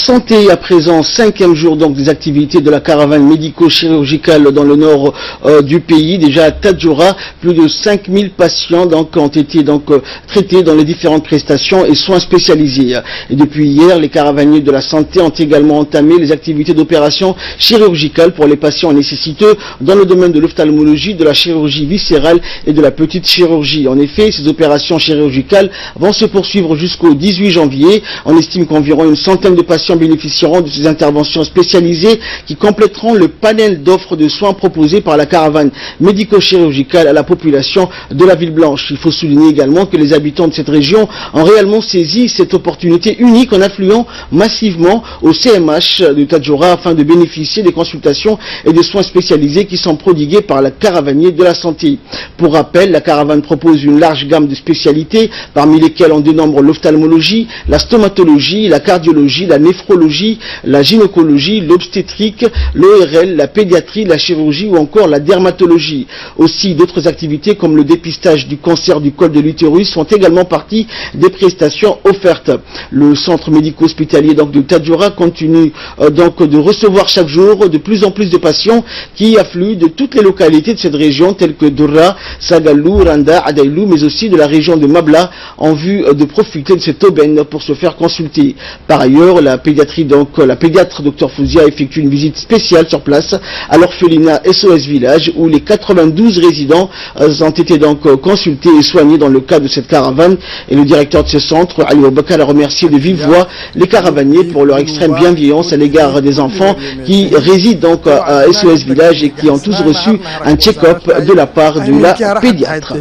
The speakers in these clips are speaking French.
santé à présent, 5e jour donc des activités de la caravane médico-chirurgicale dans le nord du pays. Déjà à Tadjoura, plus de 5000 patients donc ont été traités dans les différentes prestations et soins spécialisés. Et depuis hier, les caravaniers de la santé ont également entamé les activités d'opération chirurgicale pour les patients nécessiteux dans le domaine de l'ophtalmologie, de la chirurgie viscérale et de la petite chirurgie. En effet, ces opérations chirurgicales vont se poursuivre jusqu'au 18 janvier. On estime qu'environ une centaine de patients bénéficieront de ces interventions spécialisées qui compléteront le panel d'offres de soins proposées par la caravane médico-chirurgicale à la population de la ville blanche. Il faut souligner également que les habitants de cette région ont réellement saisi cette opportunité unique en affluant massivement au CMH de Tadjoura afin de bénéficier des consultations et des soins spécialisés qui sont prodigués par la caravanier de la santé. Pour rappel, la caravane propose une large gamme de spécialités, parmi lesquelles on dénombre l'ophtalmologie, la stomatologie, la cardiologie, la néphrologie, la gynécologie, l'obstétrique, l'ORL, la pédiatrie, la chirurgie ou encore la dermatologie. Aussi, d'autres activités comme le dépistage du cancer du col de l'utérus font également partie des prestations offertes. Le centre médico-hospitalier de Tadjoura continue de recevoir chaque jour de plus en plus de patients qui affluent de toutes les localités de cette région telles que Doura, Sagalou, Randa, Adailou, mais aussi de la région de Mabla en vue de profiter de cette aubaine pour se faire consulter. Par ailleurs, la pédiatre Dr Fouzia effectue une visite spéciale sur place à l'orphelinat SOS Village où les 92 résidents ont été consultés et soignés dans le cadre de cette caravane. Et le directeur de ce centre, Ali Obakar, a remercié de vive voix les caravaniers pour leur extrême bienveillance à l'égard des enfants qui résident à SOS Village et qui ont tous reçu un check-up de la part de la pédiatre.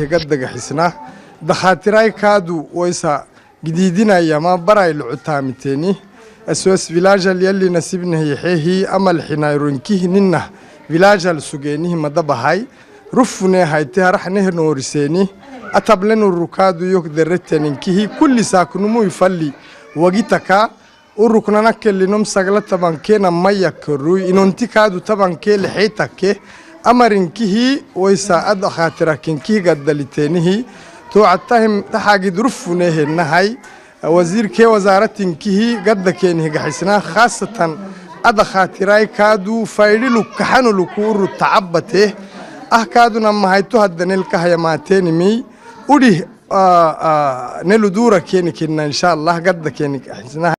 SOS فيلاج اللي نسيبنا هي أمل حنا يرنكيه ننا فيلاج السجينه مدبهاي رفنا هاي تهرح نهر نورسيني أتبلن الركاد يقدرتني كيه كل ساكنمو يفلي وقتك الركنا نكل لنم سجلة طبعا كنا ما يكروي إن أنت كادو طبعا كل حيتك أمرن كيه ويسا أد خاطرك كيه قد لتنيه توعتهم تحاجد رفنا هاي وزير كي وزارة كيه قد كينه جحسنا خاصة أدا خاطراي كادو فايلو كحنو لكور تعبته كادو نما هيتو هدنيل كهيماتين مي ودي نلو دورة كينك إن شاء الله قد كينك حسنا